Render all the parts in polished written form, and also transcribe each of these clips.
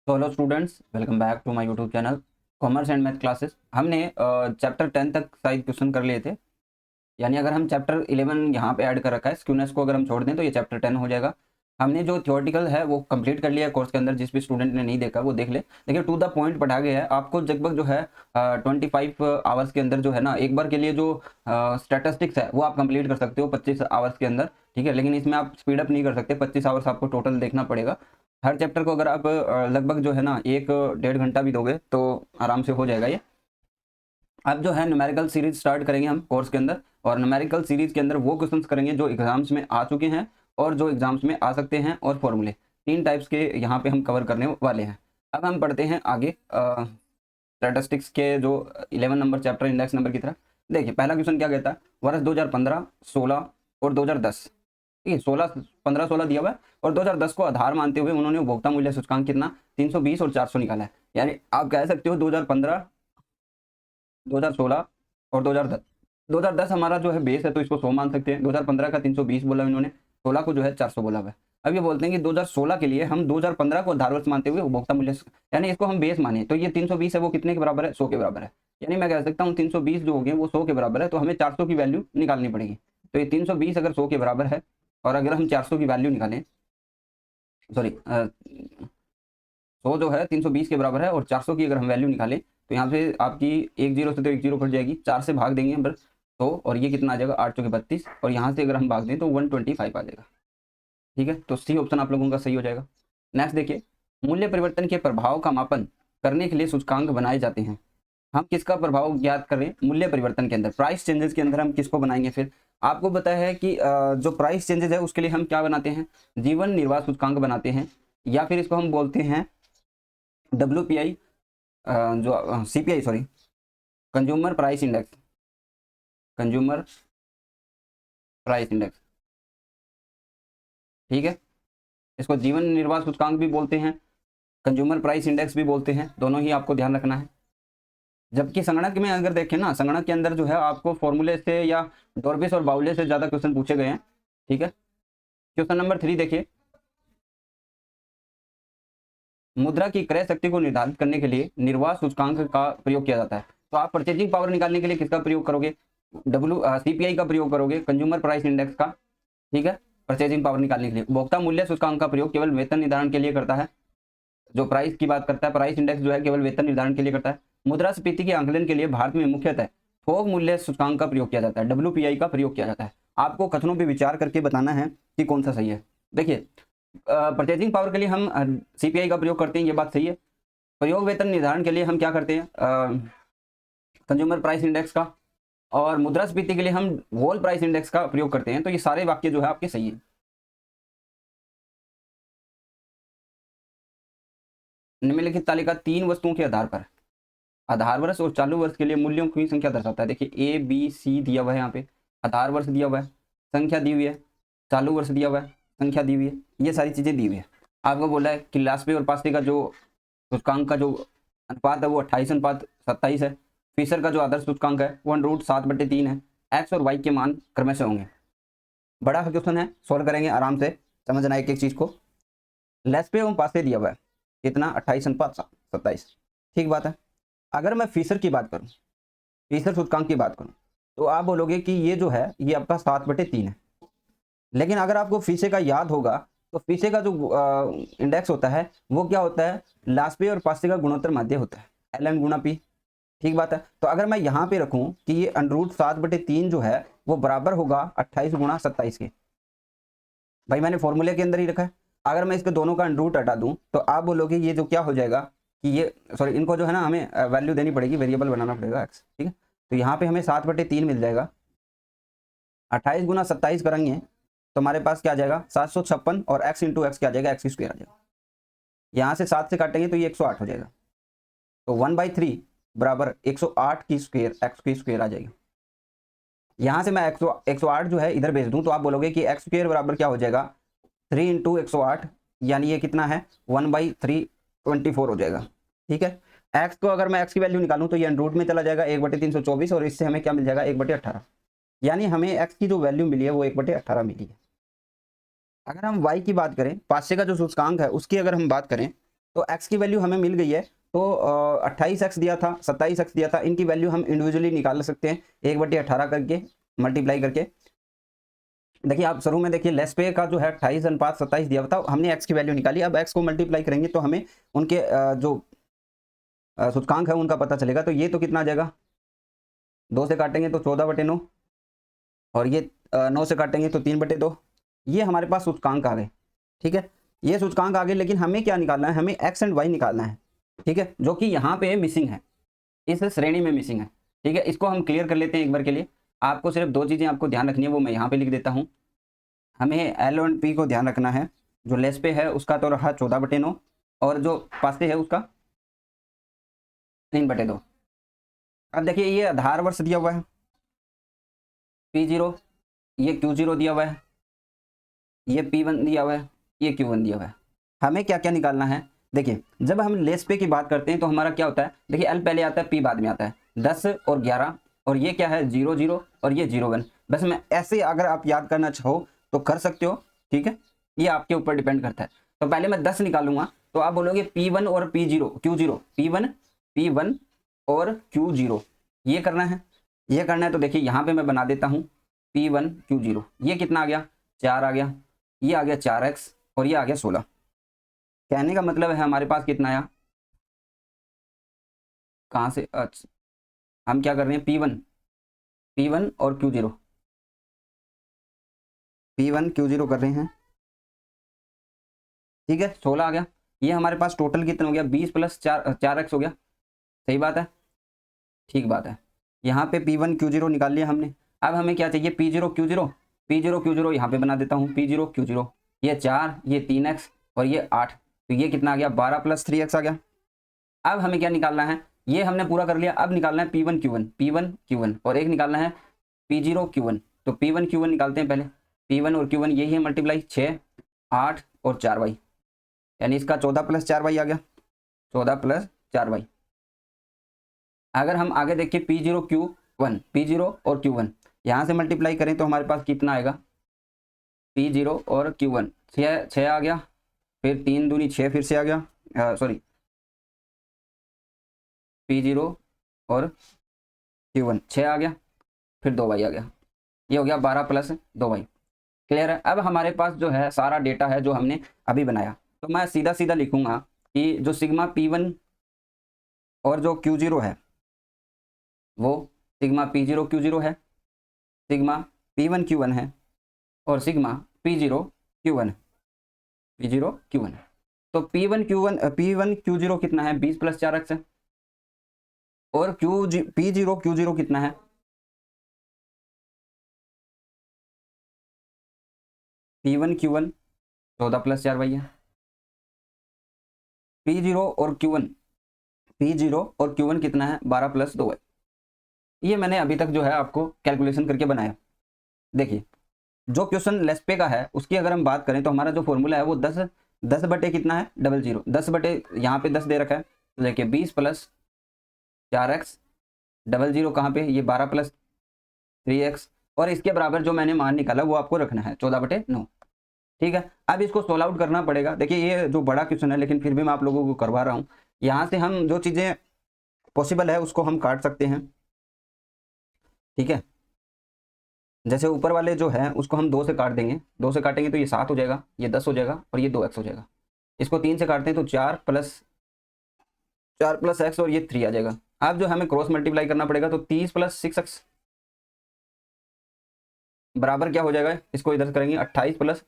तो hello students, welcome back to my YouTube channel commerce and math classes. हमने chapter 10 तक शायद question कर लिए थे। यानी अगर हम चैप्टर 11 यहाँ पे ऐड कर रखा है, स्क्यूनेस को अगर हम छोड़ दें तो ये चैप्टर 10 हो जाएगा। हमने जो थ्योरेटिकल है वो कंप्लीट कर लिया है कोर्स के अंदर। जिस भी स्टूडेंट ने नहीं देखा वो देख ले। देखिए, टू द पॉइंट पढ़ा गया है आपको। लगभग जो है 25 आवर्स के अंदर जो है ना, एक बार के लिए जो स्टैटिस्टिक्स है वो आप कंप्लीट कर सकते हो 25 आवर्स के अंदर। ठीक है, लेकिन इसमें आप स्पीड अप नहीं कर सकते। 25 आवर्स आपको टोटल देखना पड़ेगा। हर चैप्टर को अगर आप लगभग जो है ना एक डेढ़ घंटा भी दोगे तो आराम से हो जाएगा ये। अब जो है न्यूमेरिकल सीरीज स्टार्ट करेंगे हम कोर्स के अंदर। और न्यूमेरिकल सीरीज के अंदर वो क्वेश्चंस करेंगे जो एग्जाम्स में आ चुके हैं और जो एग्जाम्स में आ सकते हैं, और फॉर्मूले। तीन टाइप्स के यहाँ पे हम कवर करने वाले हैं। अब हम पढ़ते हैं आगे स्टैटिस्टिक्स के जो 11 नंबर चैप्टर इंडेक्स नंबर की तरफ। देखिए, पहला क्वेश्चन क्या कहता है। वर्ष 2015, 16 और 2010। ठीक है, 15 16 दिया हुआ है और 2010 को आधार मानते हुए उन्होंने उपभोक्ता मूल्य सूचकांक कितना 320 और 400 निकाला है। यानी आप कह सकते हो 2015, 2016 और 2010। 2010 हमारा जो है बेस है तो इसको 100 मान सकते हैं। 2015 का 320 बोला इन्होंने, 16 को जो है 400 बोला हुआ है। अब ये बोलते हैं कि 2016 के लिए हम 2015 को आधार वर्ष मानते हुए उपभोक्ता मूल्य, यानी इसको हम बेस माने तो ये 320 है वो कितने के बराबर है, 100 के बराबर है। यानी मैं कह सकता हूँ 320 जो हो गए वो 100 के बराबर है, तो हमें 400 की वैल्यू निकालनी पड़ेगी। तो ये 320 अगर 100 के बराबर है और अगर हम 400 की वैल्यू निकालें, सॉरी 100 जो है 320 के बराबर है और 400 की अगर हम वैल्यू निकालें तो यहाँ से आपकी एक जीरो से तो एक जीरो कट जाएगी, 4 से भाग देंगे बस 100 और ये कितना आ जाएगा 8 चौके 32, और यहाँ से अगर हम भाग दें तो 125 आ जाएगा। ठीक है, तो सी ऑप्शन आप लोगों का सही हो जाएगा। नेक्स्ट देखिए, मूल्य परिवर्तन के प्रभाव का मापन करने के लिए सूचकांक बनाए जाते हैं। हम किसका प्रभाव ज्ञात करें मूल्य परिवर्तन के अंदर, प्राइस चेंजेस के अंदर हम किसको बनाएंगे। फिर आपको पता है कि जो प्राइस चेंजेस है उसके लिए हम क्या बनाते हैं, जीवन निर्वाह सूचकांक बनाते हैं, या फिर इसको हम बोलते हैं WPI, जो CPI, sorry, consumer price index. Consumer price index, ठीक है। इसको जीवन निर्वाह सूचकांक भी बोलते हैं, कंज्यूमर प्राइस इंडेक्स भी बोलते हैं, दोनों ही आपको ध्यान रखना है। जबकि संगणक में अगर देखें ना, संगणक के अंदर जो है आपको फॉर्मूले से या डॉर्बिस और बाउले से ज्यादा क्वेश्चन पूछे गए हैं। ठीक है, क्वेश्चन नंबर 3 देखिए, मुद्रा की क्रय शक्ति को निर्धारित करने के लिए निर्वाह सूचकांक का प्रयोग किया जाता है। तो आप परचेजिंग पावर निकालने के लिए किसका प्रयोग करोगे, CPI का प्रयोग करोगे, कंज्यूमर प्राइस इंडेक्स का। ठीक है, परचेजिंग पावर निकालने के लिए। उपभोक्ता मूल्य सूचकांक का प्रयोग केवल वेतन निर्धारण के लिए करता है। जो प्राइस की बात करता है, प्राइस इंडेक्स जो है केवल वेतन निर्धारण के लिए करता है। मुद्रास्फीति के आंकलन के लिए भारत में मुख्यतः थोक मूल्य सूचकांक का प्रयोग किया जाता है, WPI का प्रयोग किया जाता है। आपको कथनों पर विचार करके बताना है कि कौन सा सही है। देखिए, परचेजिंग पावर के लिए हम CPI का प्रयोग करते हैं, ये बात सही है। प्रयोग वेतन निर्धारण के लिए हम क्या करते हैं, कंज्यूमर प्राइस इंडेक्स का। और मुद्रास्फीति के लिए हम होल प्राइस इंडेक्स का प्रयोग करते हैं। तो ये सारे वाक्य जो है आपके सही है। निम्नलिखित तालिका 3 वस्तुओं के आधार पर आधार वर्ष और चालू वर्ष के लिए मूल्यों की संख्या दर्शाता है। देखिए ABC दिया हुआ है, यहाँ पे आधार वर्ष दिया हुआ है, संख्या दी हुई है, चालू वर्ष दिया हुआ है, संख्या दी हुई है, ये सारी चीजें दी हुई है। आपको बोला है कि लास्पे और पास्टे का जो सूचकांक का जो अनुपात है वो 28:27 है। फिशर का जो आदर्श सूचकांक है वो √7/3 है। एक्स और वाई के मान क्रमशः होंगे। बड़ा क्वेश्चन है, सोल्व करेंगे आराम से, समझना एक एक चीज को। लेस्पे एवं पास्टे दिया हुआ है कितना 28:27, ठीक बात है। अगर मैं फिशर की बात करूं, फिशर सूचकांक की बात करूं, तो आप बोलोगे कि ये जो है ये आपका 7/3 है। लेकिन अगर आपको फीसे का याद होगा तो फीसे का जो इंडेक्स होता है वो क्या होता है, लास्पे और पास्टे का गुणोत्तर माध्य होता है, ln गुणा p। ठीक बात है। तो अगर मैं यहाँ पे रखूं कि ये √7/3 जो है वो बराबर होगा 28 गुणा 27 के, भाई मैंने फॉर्मूले के अंदर ही रखा है। अगर मैं इसके दोनों का √ हटा दूं तो आप बोलोगे ये जो क्या हो जाएगा कि ये, सॉरी, इनको जो है ना हमें वैल्यू देनी पड़ेगी, वेरिएबल बनाना पड़ेगा x। ठीक है, तो यहाँ पे हमें 7/3 मिल जाएगा। 28 गुना 27 करेंगे तो हमारे पास क्या आ जाएगा 756, और x इंटू एक्स क्या आ जाएगा x² आ जाएगा। यहाँ से 7 से काटेंगे तो ये 108 हो जाएगा। तो 1/3 बराबर 108 की स्क्वायर x² आ जाएगी। यहाँ से मैं 108 जो है इधर भेज दूं तो आप बोलोगे कि x² बराबर क्या हो जाएगा 3 इंटू 108, यानी ये कितना है 1/324 हो जाएगा। ठीक है, x को अगर मैं x की वैल्यू निकालूं तो ये √ में चला जाएगा 1/324, और इससे हमें क्या मिल जाएगा 1/18, यानी हमें x की जो वैल्यू मिली है वो 1/18 मिली है। अगर हम y की बात करें, पास्टे का जो सूचकांक है उसकी अगर हम बात करें तो x की वैल्यू हमें मिल गई है। तो 28x दिया था, 27x दिया था, इनकी वैल्यू हम इंडिविजुअली निकाल सकते हैं 1/18 करके मल्टीप्लाई करके। देखिए आप शुरू में देखिए लेस पे का जो है 28:27 दिया था, हमने x की वैल्यू निकाली। अब x को मल्टीप्लाई करेंगे तो हमें उनके जो सूचकांक है उनका पता चलेगा। तो ये तो कितना आ जाएगा, 2 से काटेंगे तो 14/9, और ये 9 से काटेंगे तो 3/2। ये हमारे पास सूचकांक आ गए। ठीक है, ये सूचकांक आ गए, लेकिन हमें क्या निकालना है, हमें x एंड y निकालना है। ठीक है, जो कि यहाँ पे मिसिंग है, इस श्रेणी में मिसिंग है। ठीक है, इसको हम क्लियर कर लेते हैं एक बार के लिए। आपको सिर्फ 2 चीज़ें आपको ध्यान रखनी है, वो मैं यहाँ पे लिख देता हूँ। हमें एल और पी को ध्यान रखना है। जो लेस पे है उसका तो रहा 14/9, और जो पास पे है उसका 3/2। अब देखिए ये आधार वर्ष दिया हुआ है P0, ये Q0 दिया हुआ है, ये P1 दिया हुआ है, ये Q1 दिया हुआ है। हमें क्या क्या निकालना है, देखिए जब हम लेस पे की बात करते हैं तो हमारा क्या होता है, देखिए L पहले आता है, P बाद में आता है। 10 और 11, और ये क्या है 0 0, और ये 0 1। बस मैं ऐसे अगर आप याद करना चाहो तो कर सकते हो। ठीक है, ये आपके ऊपर डिपेंड करता है। तो पहले मैं 10 निकालूंगा, तो आप बोलोगे P1 और P0 Q0, P1 और Q0, ये करना है, ये करना है। तो देखिए यहाँ पे मैं बना देता हूँ P1 Q0। ये कितना आ गया, 4 आ गया, ये आ गया 4x, और ये आ गया 16। कहने का मतलब है हमारे पास कितना आया, कहाँ से, अच्छा हम क्या कर रहे हैं, P1 और Q0, P1 Q0 कर रहे हैं। ठीक है, 16 आ गया। ये हमारे पास टोटल कितना हो गया, 20 + 4x हो गया। सही बात है, ठीक बात है। यहाँ पे P1 Q0 निकाल लिया हमने। अब हमें क्या चाहिए, P0 Q0 यहाँ पे बना देता हूँ, P0 Q0, ये 4, ये 3x, और ये 8। तो ये कितना आ गया, 12 + 3x आ गया। अब हमें क्या निकालना है, ये हमने पूरा कर लिया। अब निकालना है P1 Q1, और एक निकालना है P0 Q1। तो P1 Q1 निकालते हैं पहले। P1 और Q1 यही है मल्टीप्लाई, 6 8 और 4y, यानी इसका 14 + 4y आ गया, 14 + 4y। अगर हम आगे देखें P0 और Q1 यहाँ से मल्टीप्लाई करें तो हमारे पास कितना आएगा, P0 और Q1 6 आ गया, फिर 3 दूनी 6 फिर से आ गया, सॉरी P0 और Q1 6 आ गया, फिर 2y आ गया, ये हो गया 12 + 2y। क्लियर है। अब हमारे पास जो है सारा डेटा है जो हमने अभी बनाया, तो मैं सीधा सीधा लिखूंगा कि जो सिग्मा P1 और जो Q0 है वो सिग्मा P0 Q0 है, सिग्मा P1 Q1 है, और सिग्मा P0 Q1 है। तो P1 Q0 कितना है, 20 + 4x है, और P0 Q0 कितना है, P1 Q1 14 + 4y है। P0 और Q1 कितना है, 12 + 2y। ये मैंने अभी तक जो है आपको कैलकुलेशन करके बनाया। देखिए जो क्वेश्चन लेस पे का है उसकी अगर हम बात करें तो हमारा जो फॉर्मूला है वो 10 बटे कितना है, 00, 10 बटे यहाँ पे 10 दे रखा है, तो देखिए 20 + 4x, 00 कहाँ पे, ये 12 + 3x, और इसके बराबर जो मैंने मान निकाला वो आपको रखना है 14/9। ठीक है, अब इसको सोल्व आउट करना पड़ेगा। देखिए ये जो बड़ा क्वेश्चन है, लेकिन फिर भी मैं आप लोगों को करवा रहा हूँ। यहाँ से हम जो चीज़ें पॉसिबल है उसको हम काट सकते हैं। ठीक है, जैसे ऊपर वाले जो है उसको हम 2 से काट देंगे, 2 से काटेंगे तो ये 7 हो जाएगा, ये 10 हो जाएगा, और ये 2x हो जाएगा। इसको 3 से काटते हैं तो 4 + x, और ये 3 आ जाएगा। अब जो हमें क्रॉस मल्टीप्लाई करना पड़ेगा, तो 30 + 6x बराबर क्या हो जाएगा, इसको इधर करेंगे 28 +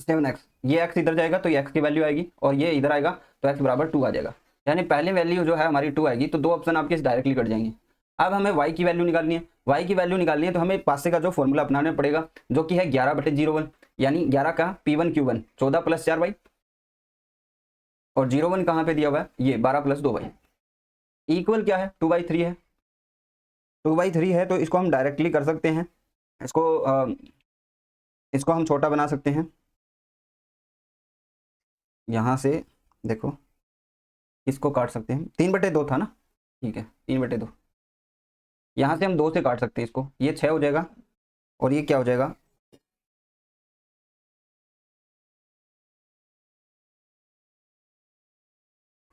7x। ये x इधर जाएगा तो ये x की वैल्यू आएगी, और ये इधर आएगा तो x बराबर 2 आ जाएगा। यानी पहली वैल्यू जो है हमारी 2 आएगी, तो 2 ऑप्शन आपके डायरेक्टली कट जाएंगे। अब हमें y की वैल्यू निकालनी है। y की वैल्यू निकालनी है तो हमें पासे का जो फॉर्मूला अपनाना पड़ेगा, जो कि है 11/01, यानी 11 का P1 Q1 14 + 4y, और 01 कहाँ पे दिया हुआ है, ये 12 + 2y, इक्वल क्या है, 2/3 है। 2/3 है तो इसको हम डायरेक्टली कर सकते हैं। इसको हम छोटा बना सकते हैं। यहाँ से देखो इसको काट सकते हैं, 3/2 था ना, ठीक है 3/2। यहाँ से हम 2 से काट सकते हैं इसको, ये 6 हो जाएगा, और ये क्या हो जाएगा,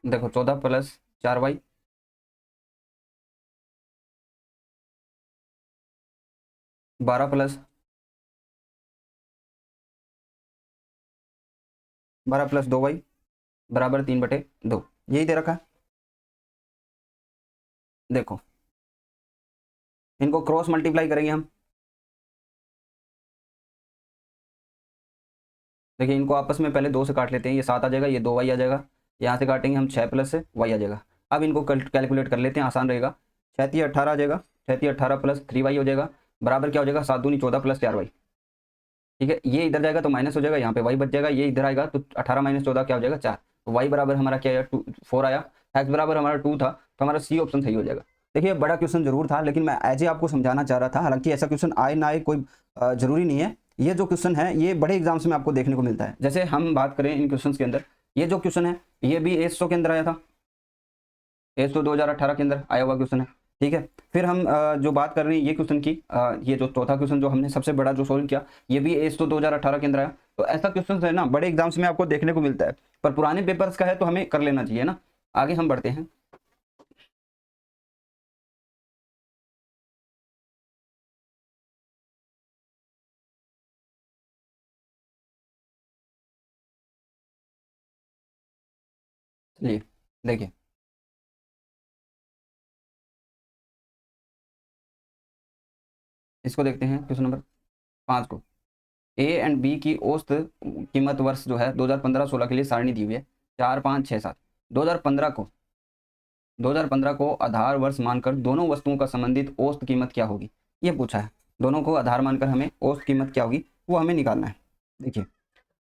देखो 14 + 4y, 12 + 2y बराबर 3/2, यही दे रखा है। देखो इनको क्रॉस मल्टीप्लाई करेंगे हम, देखिए इनको आपस में पहले 2 से काट लेते हैं, ये 7 आ जाएगा, ये 2y आ जाएगा, यहाँ से काटेंगे हम 6 प्लस से y आ जाएगा। अब इनको कैलकुलेट कर लेते हैं, आसान रहेगा। 6×3 = 18 आ जाएगा, 6×3 = 18 + 3y हो जाएगा, बराबर क्या हो जाएगा 7×2 = 14 + 4y। ठीक है, ये इधर जाएगा तो माइनस हो जाएगा, यहाँ पे y बच जाएगा, ये इधर आएगा तो 18 - 14 क्या हो जाएगा 4। तो y बराबर हमारा क्या आया 4 आया, x बराबर हमारा 2 था, तो हमारा सी ऑप्शन सही हो जाएगा। देखिए बड़ा क्वेश्चन जरूर था, लेकिन मैं एज ए आपको समझाना चाह रहा था, हालांकि ऐसा क्वेश्चन आए ना आए कोई जरूरी नहीं है। ये जो क्वेश्चन है ये बड़े एग्जाम्स में आपको देखने को मिलता है। जैसे हम बात करें इन क्वेश्चन के अंदर, ये जो क्वेश्चन है ये भी एसो के अंदर आया था, एसो 2018 के अंदर आया हुआ क्वेश्चन है। ठीक है, फिर हम जो बात कर रहे हैं ये क्वेश्चन की, ये जो चौथा क्वेश्चन जो हमने सबसे बड़ा जो सोल्व किया, ये भी एसो 2018 के अंदर आया। तो ऐसा क्वेश्चन है ना बड़े एग्जाम्स में आपको देखने को मिलता है, पर पुराने पेपर्स का है तो हमें कर लेना चाहिए ना। आगे हम बढ़ते हैं। चलिए देखिए, इसको देखते हैं क्वेश्चन नंबर 5 को। ए एंड बी की औसत कीमत वर्ष जो है 2015-16 के लिए सारणी दी हुई है 4, 5, 6, 7। 2015 को आधार वर्ष मानकर दोनों वस्तुओं का संबंधित औसत कीमत क्या होगी, ये पूछा है। दोनों को आधार मानकर हमें औसत कीमत क्या होगी वो हमें निकालना है। देखिए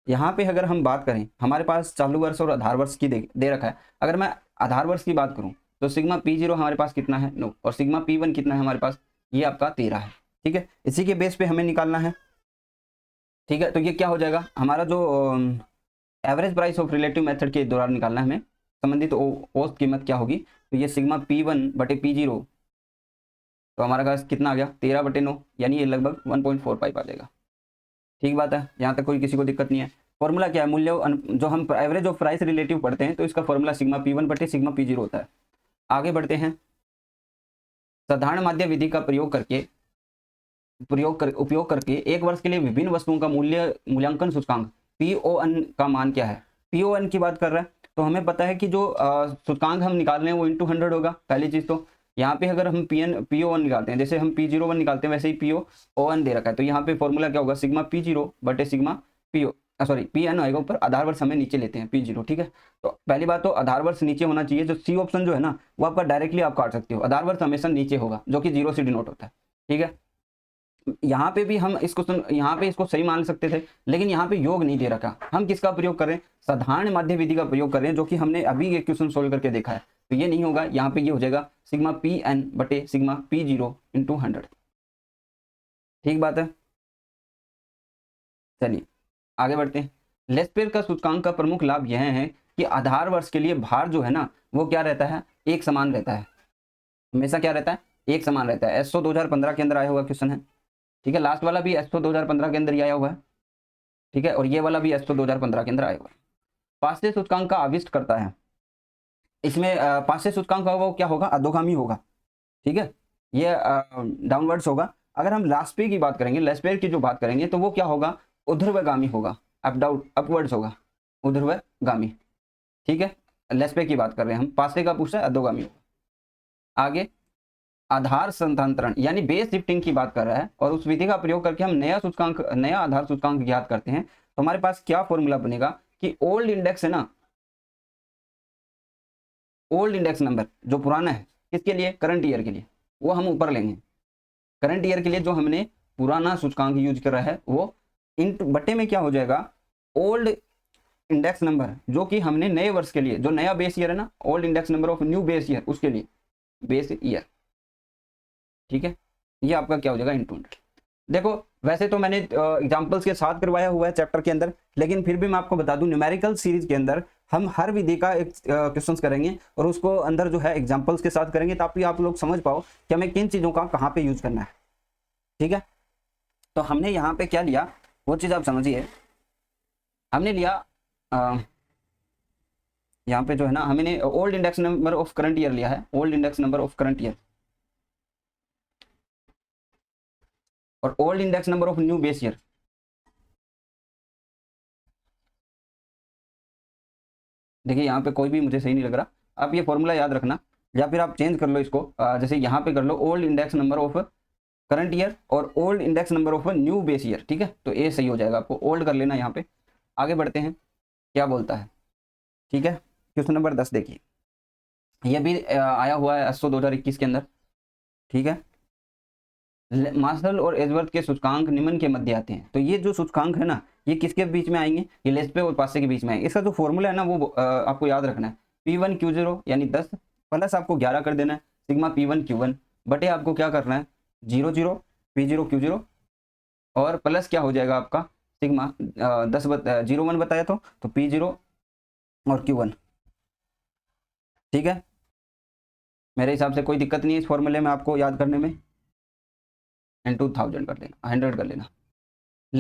यहाँ पे अगर हम बात करें, हमारे पास चालू वर्ष और आधार वर्ष की दे रखा है। अगर मैं आधार वर्ष की बात करूँ तो सिग्मा P0 हमारे पास कितना है 9, और सिग्मा P1 कितना है हमारे पास, ये आपका 13 है। ठीक है, इसी के बेस पे हमें निकालना है। ठीक है, तो ये क्या हो जाएगा हमारा जो average price of relative method के दौरान निकालना है हमें संबंधित औसत कीमत क्या होगी। तो ये सिग्मा P1/P0, तो हमारा पास कितना आ गया 13/9, यानी ये लगभग 1.45 आ जाएगा। ठीक बात है, यहाँ तक कोई किसी को दिक्कत नहीं है। फॉर्मूला क्या है, मूल्य जो हम एवरेज ऑफ प्राइस रिलेटिव पढ़ते हैं तो इसका फॉर्मूला सिग्मा P1/सिग्मा P0 होता है। आगे बढ़ते हैं। साधारण माध्य विधि का उपयोग करके एक वर्ष के लिए विभिन्न वस्तुओं का मूल्यांकन सूचकांक PON का मान क्या है। PON की बात कर रहा है तो हमें पता है कि जो सूचकांक हम निकाल रहे हैं वो इंटू 100 होगा। पहली चीज तो यहाँ पे अगर हम PON निकालते हैं, जैसे हम P01 निकालते हैं वैसे ही PON दे रखा है, तो यहाँ पे फॉर्मूला क्या होगा सिग्मा P0/सिग्मा PN आएगा ऊपर, आधार वर्ष हमें नीचे लेते हैं P0। ठीक है, तो पहली बात तो आधार वर्ष नीचे होना चाहिए। जो सी ऑप्शन जो है ना वो आपका डायरेक्टली आप काट सकते हो, आधार वर्ष हमेशा नीचे होगा जो कि 0 से डिनोट होता है। ठीक है, यहाँ पे भी हम इसको यहाँ पे इसको सही मान सकते थे, लेकिन यहाँ पे योग नहीं दे रखा। हम किसका प्रयोग कर रहे हैं, साधारण माध्य विधि का प्रयोग कर रहे हैं, जो कि हमने अभी एक क्वेश्चन सोल्व करके देखा है। तो ये नहीं होगा, यहाँ पे ये हो जाएगा सिग्मा PN/सिग्मा P0 × 100। ठीक बात है, चलिए आगे बढ़ते हैं। लेस्पेर का सूचकांक का प्रमुख लाभ यह है कि आधार वर्ष के लिए भार जो है ना वो क्या रहता है, एक समान रहता है। हमेशा क्या रहता है, एक समान रहता है। एसओ 2015 के अंदर आया हुआ क्वेश्चन है। ठीक है, लास्ट वाला भी एसओ 2015 के अंदर ही आया हुआ है। ठीक है, और ये वाला भी एसओ 2015 के अंदर आया हुआ है। पास्ते सूचकांक का आविष्ट करता है। इसमें पास्ते सूचकांक का वो क्या होगा, अधोगामी होगा। ठीक है, ये डाउनवर्ड्स होगा। अगर हम लास्पे की बात करेंगे, लेस्पेर की जो बात करेंगे तो वो क्या होगा, ऊर्ध्वगामी होगा, अपवर्ड्स होगा, ऊर्ध्वगामी। ठीक है, लेस्पे की बात कर रहे हैं हम, पास्ते का पूछा है अधोगामी होगा। आगे आधार स्थानांतरण यानी बेस शिफ्टिंग की बात कर रहा है, और उस विधि का प्रयोग करके हम नया आधार सूचकांक ज्ञात करते हैं। तो हमारे पास क्या फॉर्मूला बनेगा कि ओल्ड इंडेक्स है ना, ओल्ड इंडेक्स नंबर जो पुराना है किसके लिए, करंट ईयर के लिए, वो हम ऊपर लेंगे। करंट ईयर के लिए जो हमने पुराना सूचकांक यूज कर रहा है वो इन बट्टे में क्या हो जाएगा, ओल्ड इंडेक्स नंबर जो कि हमने नए वर्ष के लिए, जो नया बेस ईयर है ना, old index number of new base year, उसके लिए बेस ईयर। ठीक है, ये आपका क्या हो जाएगा इंटू 100। देखो वैसे तो मैंने एग्जांपल्स के साथ करवाया हुआ है चैप्टर के अंदर, लेकिन फिर भी मैं आपको बता दूं न्यूमेरिकल सीरीज के अंदर हम हर विधि का एक क्वेश्चन करेंगे और उसको अंदर जो है एग्जांपल्स के साथ करेंगे, ताकि आप लोग समझ पाओ कि हमें किन चीज़ों का कहाँ पे यूज करना है। ठीक है, तो हमने यहाँ पे क्या लिया वो चीज़ आप समझिए। हमने लिया यहाँ पे जो है ना, हमने old index number of current year लिया है, old index number of current year, और old index number of new base year. देखिए यहाँ पे कोई भी मुझे सही नहीं लग रहा, आप ये फॉर्मूला याद रखना, या फिर आप चेंज कर लो इसको, जैसे यहाँ पे कर लो old index number of current year और old index number of new base year, ठीक है, तो ये सही हो जाएगा, आपको ओल्ड कर लेना यहाँ पे। आगे बढ़ते हैं, क्या बोलता है, ठीक है। क्वेश्चन नंबर 10 देखिए, ये भी आया हुआ है ASSO 2021 के अंदर, ठीक है। मार्शल और एजवर्थ के सूचकांक निम्न के मध्य आते हैं, तो ये जो सूचकांक है ना, ये किसके बीच में आएंगे, ये लेस्पे और पासे के बीच में आएंगे। इसका जो फॉर्मूला है ना, वो आपको याद रखना है, P1Q0 यानी 10 प्लस आपको 11 कर देना है, सिग्मा P1Q1 बटे आपको क्या करना है 0 P0Q0, और प्लस क्या हो जाएगा आपका सिग्मा 0 1 बताया तो P0 और Q1, ठीक है। मेरे हिसाब से कोई दिक्कत नहीं है इस फॉर्मूले में आपको याद करने में, एंड 2000 कर लेना, 100 कर लेना।